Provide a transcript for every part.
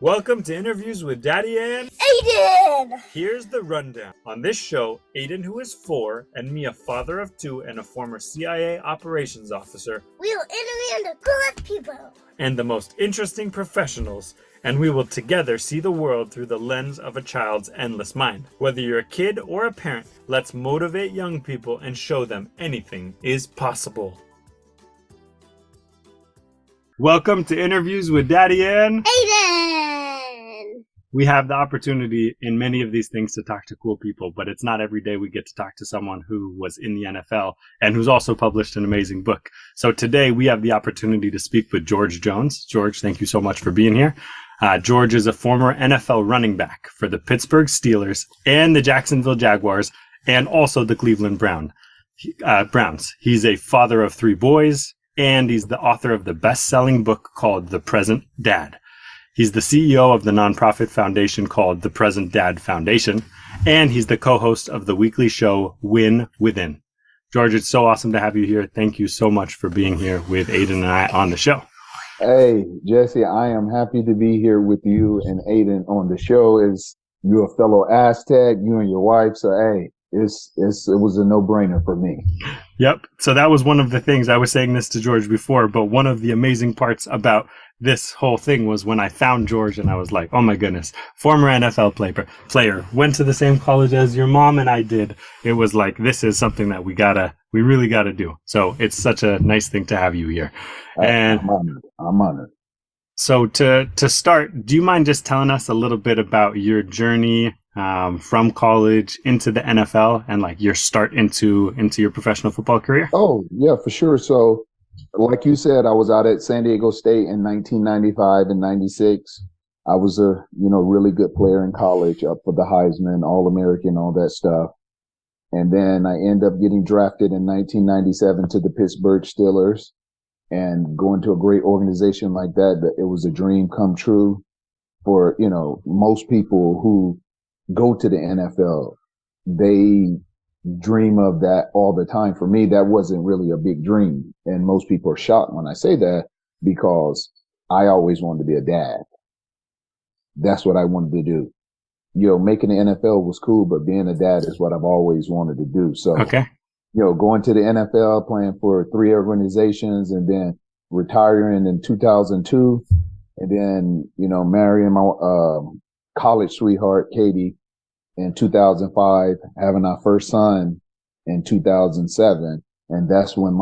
Welcome to Interviews with Daddy and Aiden! Here's the rundown. On this show, Aiden, who is 4, and me, a father of 2 and a former CIA operations officer, We will interview the coolest people. and the most interesting professionals, and we will together see the world through the lens of a child's endless mind. Whether you're a kid or a parent, let's motivate young people and show them anything is possible. Welcome to Interviews with Daddy and Aiden! we have the opportunity in many of these things to talk to cool people, but it's not every day we get to talk to someone who was in the NFL and who's also published an amazing book. So today we have the opportunity to speak with George Jones. George, thank you so much for being here. George is a former NFL running back for the Pittsburgh Steelers and the Jacksonville Jaguars and also the Cleveland Browns. He's a father of 3 boys, and he's the author of the best-selling book called The Present Dad. He's the CEO of the nonprofit foundation called The Present Dad Foundation, and he's the co-host of the weekly show Win Within. George, it's so awesome to have you here. Thank you so much for being here with Aiden and I on the show. Hey, Jesse, I am happy to be here with you and Aiden on the show. Is you're a fellow Aztec, you and your wife, so hey, it was a no-brainer for me. Yep. So that was one of the things, I was saying this to George before, but one of the amazing parts about this whole thing was when I found George and I was like, oh my goodness, former NFL player, went to the same college as your mom and I did. It was like, this is something that we really gotta do. So it's such a nice thing to have you here. And I'm honored. So to start, do you mind just telling us a little bit about your journey from college into the NFL and like your start into your professional football career? Oh, yeah, for sure. So like you said, I was out at San Diego State in 1995 and 96. I was a, really good player in college, up for the Heisman, All-American, all that stuff. And then I ended up getting drafted in 1997 to the Pittsburgh Steelers and going to a great organization like that. It was a dream come true for, most people who go to the NFL. They dream of that all the time. For me, that wasn't really a big dream. And most people are shocked when I say that because I always wanted to be a dad. That's what I wanted to do. Making the NFL was cool, but being a dad is what I've always wanted to do. So, okay. Going to the NFL, playing for 3 organizations and then retiring in 2002 and then, marrying my college sweetheart, Katie, in 2005, having our first son in 2007. And that's when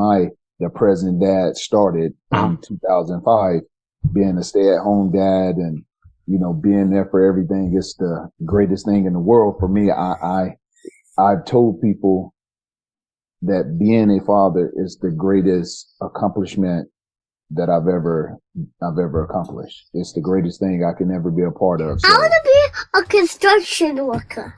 the present dad started in 2005, being a stay-at-home dad and, being there for everything. It's the greatest thing in the world for me. I've told people that being a father is the greatest accomplishment that I've ever accomplished. It's the greatest thing I can ever be a part of. So. I want to be a construction worker.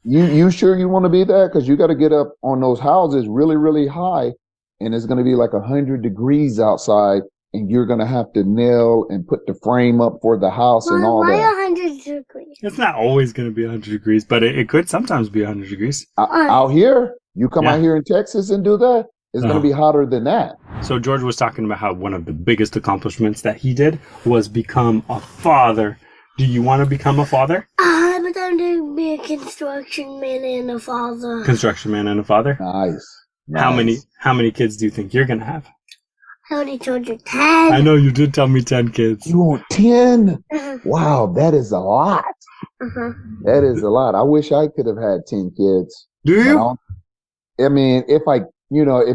You sure you want to be that? Because you got to get up on those houses really, really high, and it's going to be like 100 degrees outside, and you're going to have to nail and put the frame up for the house and all why that. 100 degrees? It's not always going to be 100 degrees, but it could sometimes be 100 degrees. Out here, you come out here in Texas and do that, it's going to be hotter than that. So George was talking about how one of the biggest accomplishments that he did was become a father. Do you want to become a father? I'm going to be a construction man and a father. Construction man and a father? Nice. How many kids do you think you're going to have? How many children? 10. I know you did tell me 10 kids. You want 10? Wow, that is a lot. That is a lot. I wish I could have had 10 kids. Do you? I mean, if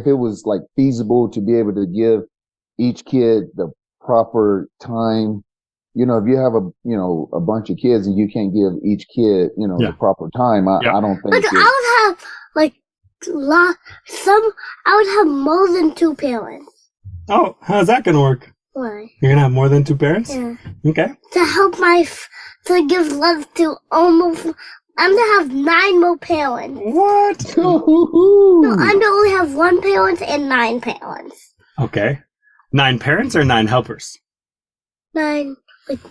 it was like feasible to be able to give each kid the proper time, if you have a bunch of kids and you can't give each kid, the proper time, I don't think. But I would have I would have more than 2 parents. Oh, how's that going to work? Why? You're going to have more than 2 parents? Yeah. Okay. To help to give love to almost, I'm going to have 9 more parents. What? No, I'm going to only have 1 parent and 9 parents. Okay. 9 parents or 9 helpers? 9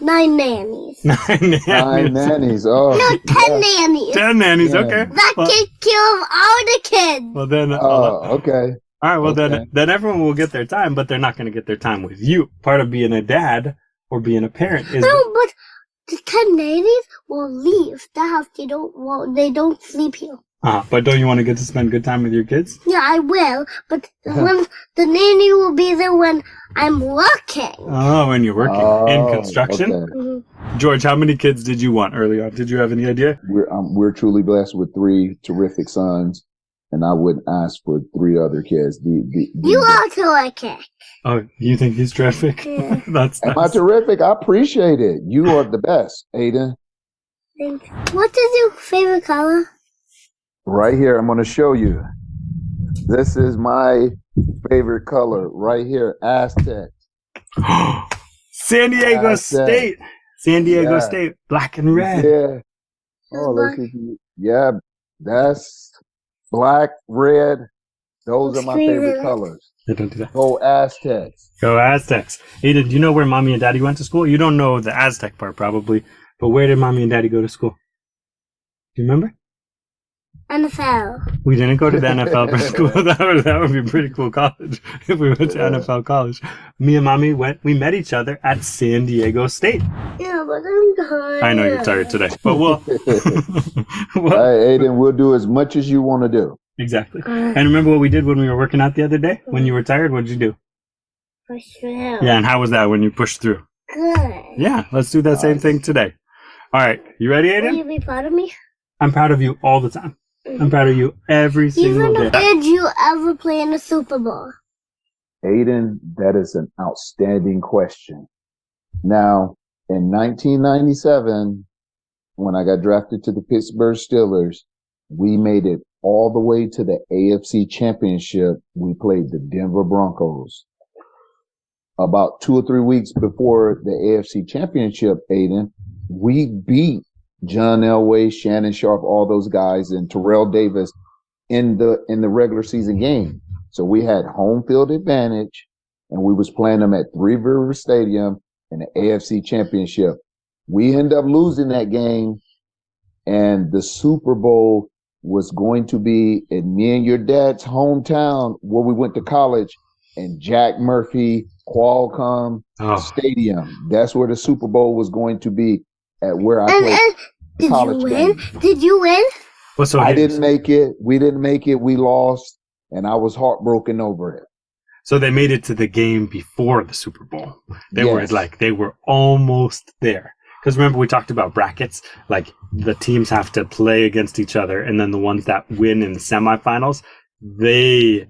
nannies. 9 nannies. 9 nannies. Oh. No, 10 nannies. 10 nannies, okay. That take care of all the kids. Well then. Okay. All right. Well then everyone will get their time, but they're not going to get their time with you. Part of being a dad or being a parent is. No, but the Canadians will leave the house. They don't sleep here. But don't you want to get to spend good time with your kids? Yeah, I will, but when the nanny will be there when I'm working. Oh, when you're working in construction. Okay. Mm-hmm. George, how many kids did you want early on? Did you have any idea? We're truly blessed with 3 terrific sons, and I would ask for 3 other kids. You are terrific. Oh, you think he's terrific? Yeah. That's Am nice. I terrific? I appreciate it. You are the best, Aiden. What is your favorite color? Right here, I'm going to show you. This is my favorite color right here, Aztec. San Diego Aztec. State. San Diego Yeah. State. Black and red. Yeah. Oh, let's see. Yeah, that's black, red. Those are my favorite colors. Yeah, don't do that. Go Aztecs. Go Aztecs. Aiden, do you know where Mommy and Daddy went to school? You don't know the Aztec part probably, but where did Mommy and Daddy go to school? Do you remember? NFL. We didn't go to the NFL for school. That would be a pretty cool college if we went to NFL college. Me and Mommy we met each other at San Diego State. Yeah, but I'm tired. I know you're tired today, but we'll. Hey, Aiden, we'll do as much as you want to do. Exactly. And remember what we did when we were working out the other day? When you were tired, what did you do? Push through. Yeah, and how was that when you pushed through? Good. Yeah, let's do that same thing today. All right, you ready, Will Aiden? you be proud of me? I'm proud of you all the time. I'm proud of you every single day. Did you ever play in the Super Bowl? Aiden, that is an outstanding question. Now, in 1997, when I got drafted to the Pittsburgh Steelers, we made it all the way to the AFC Championship. We played the Denver Broncos. About 2 or 3 weeks before the AFC Championship, Aiden, we beat John Elway, Shannon Sharp, all those guys, and Terrell Davis in the regular season game. So we had home field advantage, and we was playing them at Three Rivers Stadium in the AFC Championship. We ended up losing that game, and the Super Bowl was going to be in me and your dad's hometown where we went to college, in Jack Murphy Qualcomm Stadium. That's where the Super Bowl was going to be, at where I played. Did you win? Did you win? Well, so I didn't make it. We didn't make it. We lost, and I was heartbroken over it. So they made it to the game before the Super Bowl. They Yes. they were almost there. Because remember we talked about brackets, like the teams have to play against each other, and then the ones that win in the semifinals,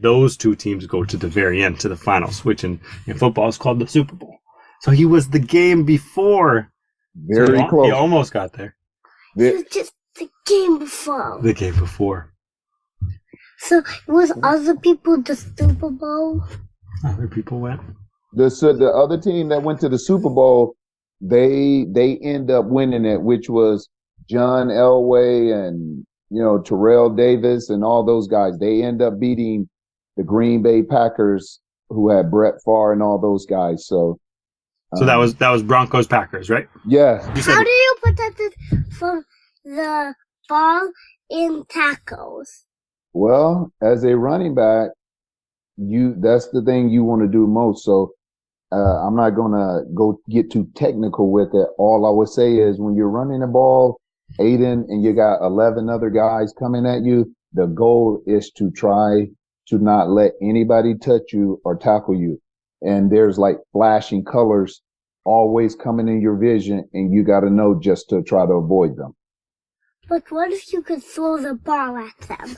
those 2 teams go to the very end, to the finals, which in football is called the Super Bowl. So he was the game before. Very close. He almost got there. It was just the game before. The game before. So was other people the Super Bowl? Other people went. The other team that went to the Super Bowl, they end up winning it, which was John Elway and Terrell Davis and all those guys. They end up beating the Green Bay Packers, who had Brett Favre and all those guys. So that was Broncos Packers, right? Yes. How do you protect it from the ball in tackles? Well, as a running back, that's the thing you want to do most. So I'm not going to go get too technical with it. All I would say is when you're running the ball, Aiden, and you got 11 other guys coming at you, the goal is to try to not let anybody touch you or tackle you. And there's like flashing colors always coming in your vision, and you got to know just to try to avoid them. But what if you could throw the ball at them?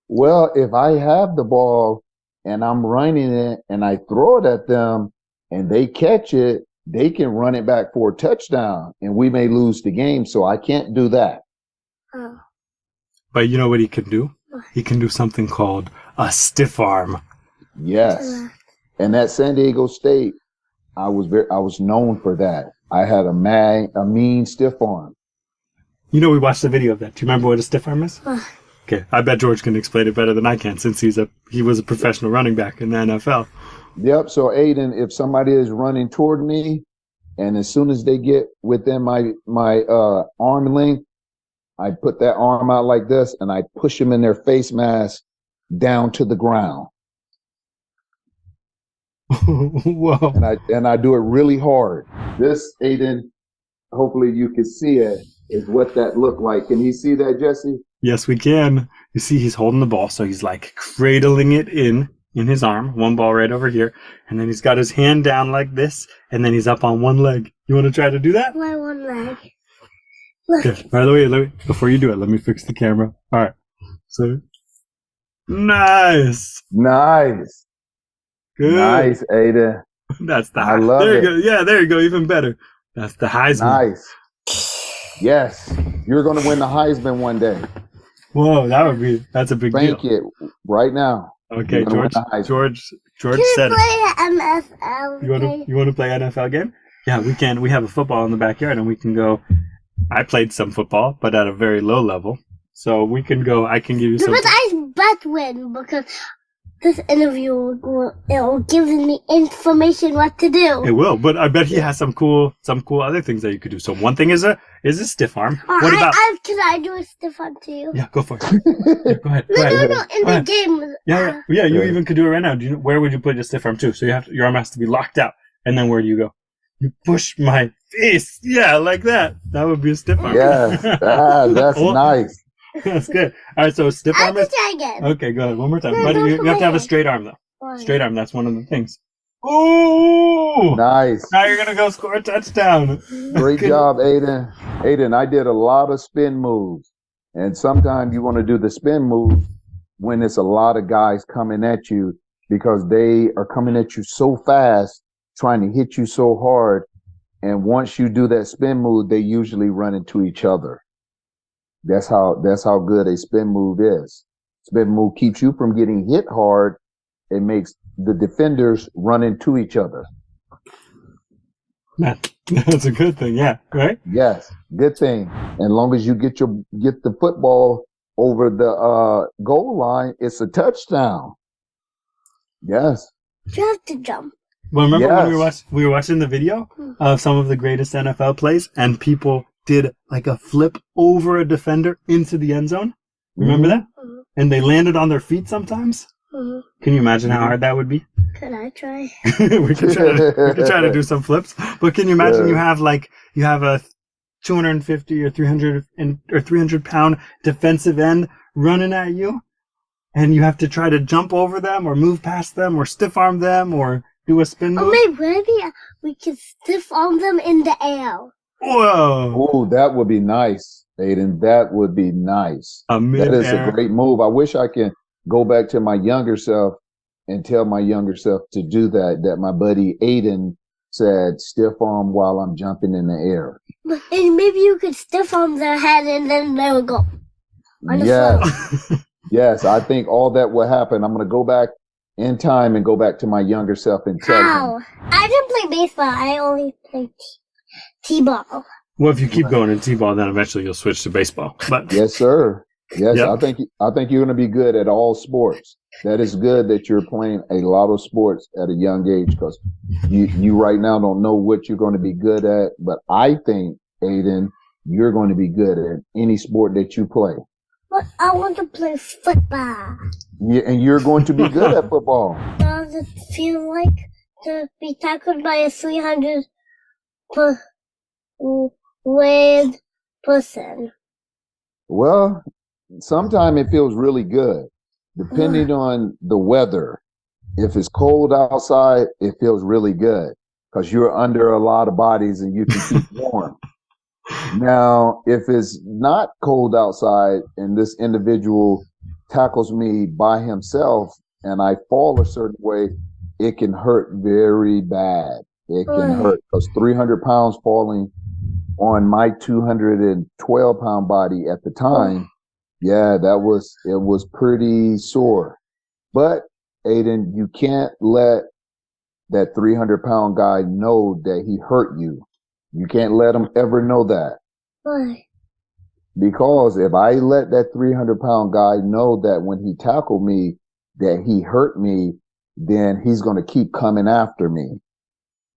Well, if I have the ball and I'm running it and I throw it at them and they catch it, they can run it back for a touchdown and we may lose the game. So I can't do that. Oh. But you know what he can do? He can do something called a stiff arm. Yes. And at San Diego State, I was known for that. I had a mean stiff arm. We watched the video of that. Do you remember what a stiff arm is? Okay, I bet George can explain it better than I can, since he was a professional running back in the NFL. Yep. So Aiden, if somebody is running toward me, and as soon as they get within my arm length, I put that arm out like this, and I push them in their face mask down to the ground. Whoa. and I do it really hard. This, Aiden, hopefully you can see it, is what that looked like. Can you see that, Jesse? Yes, we can. You see, he's holding the ball, so he's like cradling it in his arm. One ball right over here, and then he's got his hand down like this, and then he's up on one leg. You want to try to do that? My one leg. Look. Okay. By the way, before you do it, let me fix the camera. All right. So, nice. Nice. Good. Nice, Aiden. That's the. I love there it. you go. Yeah, there you go. Even better. That's the Heisman. Nice. Yes, you're going to win the Heisman one day. Whoa, that's a big deal. Thank you. Right now. Okay, George Can said I it. play NFL? You want to play NFL game? Yeah, we can. We have a football in the backyard, and we can go. I played some football, but at a very low level. So we can go. I can give you some. But I bet win because this interview will give me information what to do. It will, but I bet he has some cool other things that you could do. So one thing is a stiff arm. What about? Can I do a stiff arm too? Yeah, go for it. Yeah, go ahead. No, in Go the ahead. game. Yeah. You even could do it right now. Where would you put your stiff arm too? So your arm has to be locked out, and then where do you go? You push my face. Yeah, like that. That would be a stiff arm. Yes. That's nice. That's good. All right, so stiff I arm can is. try again. Okay, go ahead. One more time. No, But don't you put have to my have a hand. straight arm though. Why? Straight arm. That's one of the things. Ooh! Nice. Now you're gonna go score a touchdown. Great job, Aiden. Aiden, I did a lot of spin moves. And sometimes you want to do the spin move when it's a lot of guys coming at you because they are coming at you so fast, trying to hit you so hard. And once you do that spin move, they usually run into each other. That's how good a spin move is. Spin move keeps you from getting hit hard. It makes the defenders run into each other. That's a good thing, yeah, right? Yes, good thing. As long as you get the football over the goal line, it's a touchdown. Yes. You have to jump. Well, remember when Yes. we were watching the video of some of the greatest NFL plays, and people did like a flip over a defender into the end zone? Remember that? Mhm. And they landed on their feet sometimes. Mhm. Can you imagine how hard that would be? Could I try? we could try to do some flips. But can you imagine you have a 250 or 300 pound defensive end running at you, and you have to try to jump over them or move past them or stiff arm them or do a spin move? Or maybe we can stiff arm them in the air. Whoa! Oh, that would be nice, Aiden. That would be nice. That is a great move. I wish I can go back to my younger self and tell my younger self to do that my buddy Aiden said, stiff arm while I'm jumping in the air. And maybe you could stiff arm their head and then they will go on the floor. Yes, I think all that will happen. I'm going to go back in time and go back to my younger self and tell How? him. I didn't play baseball. I only played t-ball. Well, if you keep going in t-ball, then eventually you'll switch to baseball. But Yes, sir. Yes, Yep. I think you're going to be good at all sports. That is good that you're playing a lot of sports at a young age because you right now don't know what you're going to be good at. But I think, Aiden, you're going to be good at any sport that you play. But I want to play football. Yeah, and you're going to be good at football. Does it feel like to be tackled by a 300 weight person? Well, sometimes it feels really good, depending on the weather. If it's cold outside, it feels really good because you're under a lot of bodies and you can keep warm. Now, if it's not cold outside and this individual tackles me by himself and I fall a certain way, it can hurt very bad. It can hurt because 300 pounds falling on my 212-pound body at the time, yeah, it was pretty sore. But Aiden, you can't let that 300-pound guy know that he hurt you. You can't let him ever know that. Why? Because if I let that 300-pound guy know that when he tackled me, that he hurt me, then he's going to keep coming after me.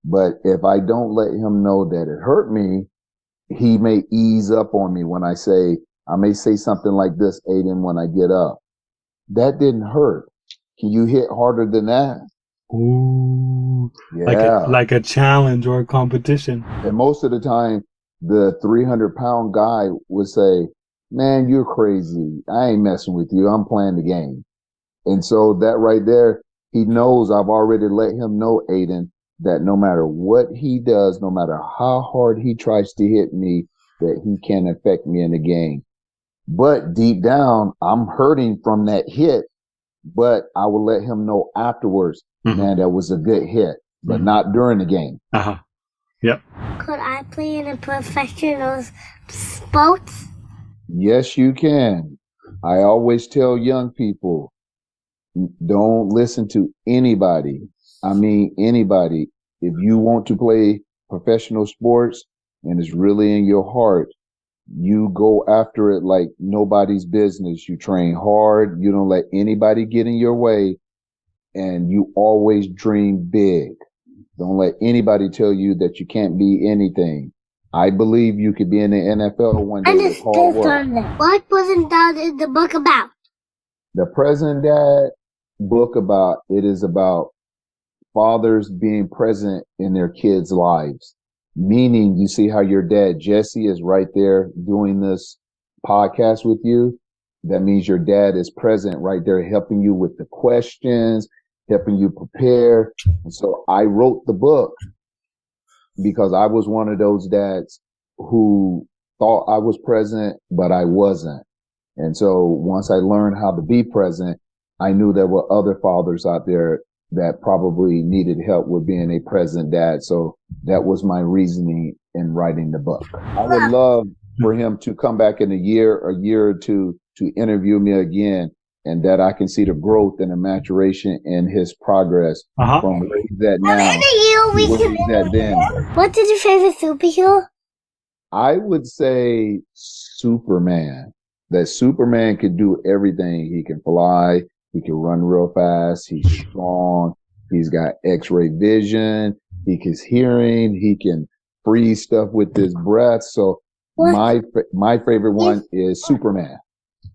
But if I don't let him know that it hurt me, he may ease up on me when I may say something like this, Aiden, when I get up. That didn't hurt. Can you hit harder than that? Ooh, Yeah. like a challenge or a competition. And most of the time, the 300-pound guy would say, man, you're crazy. I ain't messing with you. I'm playing the game. And so that right there, he knows I've already let him know, Aiden, that no matter what he does, no matter how hard he tries to hit me, that he can affect me in the game. But deep down, I'm hurting from that hit, but I will let him know afterwards, man, that was a good hit, but not during the game. Uh-huh. Yep. Could I play in a professional sports? Yes, you can. I always tell young people, don't listen to anybody. I mean, anybody. If you want to play professional sports and it's really in your heart, you go after it like nobody's business. You train hard. You don't let anybody get in your way, and you always dream big. Don't let anybody tell you that you can't be anything. I believe you could be in the NFL one day And with hard work. What wasn't that in the book about? The Present Dad book is about fathers being present in their kids' lives. Meaning, you see how your dad, Jesse, is right there doing this podcast with you. That means your dad is present right there, helping you with the questions, helping you prepare. And so I wrote the book because I was one of those dads who thought I was present, but I wasn't. And so once I learned how to be present, I knew there were other fathers out there that probably needed help with being a present dad. So that was my reasoning in writing the book. I would love for him to come back in a year or two to interview me again, and that I can see the growth and the maturation in his progress from where he's at now to where he's at then. What is your favorite superhero? I would say Superman. That Superman could do everything. He can fly. He can run real fast. He's strong. He's got X-ray vision. He can hearing. He can freeze stuff with his breath. So my favorite one is Superman.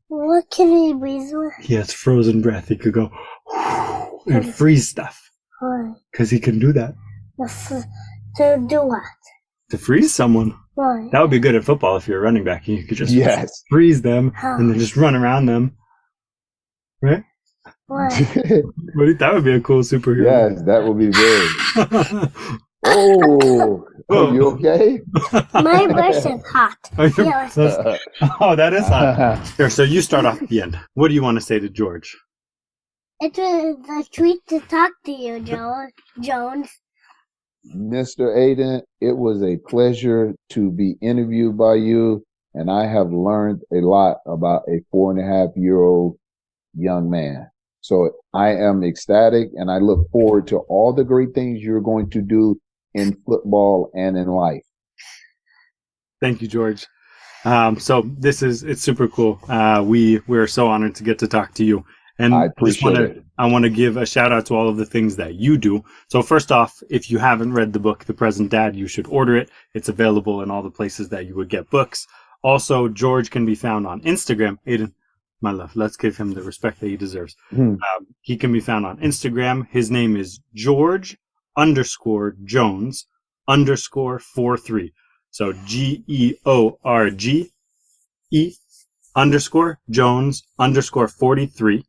What can he breathe with? He has frozen breath. He could go and freeze stuff. Because he can do that. To do what? To freeze someone. Why? That would be good at football if you're a running back. You could just freeze them and then just run around them. Right? Why? That would be a cool superhero. Yes, that would be good. Oh, you okay? My breath is hot. Oh, that is hot. Here, so you start off at the end. What do you want to say to George? It was a treat to talk to you, Jones. Mr. Aiden, it was a pleasure to be interviewed by you, and I have learned a lot about a 4.5-year-old young man. So I am ecstatic, and I look forward to all the great things you're going to do in football and in life. Thank you, George. So it's super cool. We're so honored to get to talk to you. And I want to give a shout out to all of the things that you do. So first off, if you haven't read the book, The Present Dad, you should order it. It's available in all the places that you would get books. Also, George can be found on Instagram. Aiden, my love, let's give him the respect that he deserves. He can be found on Instagram. His name is George_Jones_43. So GEORGE_Jones_43.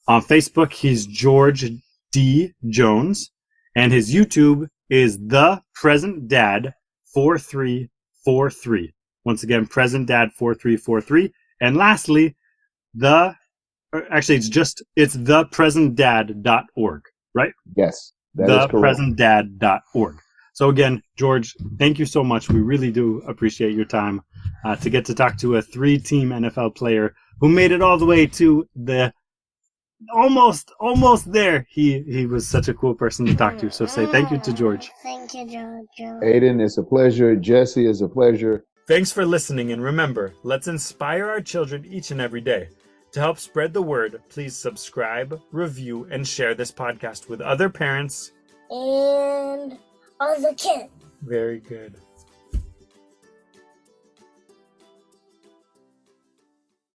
On Facebook, he's George D. Jones, and his YouTube is The Present Dad 4343. Once again, Present Dad 4343. And lastly, it's thepresentdad.org, right? Yes, that is correct. Thepresentdad.org. So again, George, thank you so much. We really do appreciate your time to get to talk to a 3-team NFL player who made it all the way to the almost there. He was such a cool person to talk to. So say thank you to George. Thank you, George. Aiden, it's a pleasure. Jesse, it's a pleasure. Thanks for listening, and remember, let's inspire our children each and every day. To help spread the word, please subscribe, review, and share this podcast with other parents and other kids. Very good.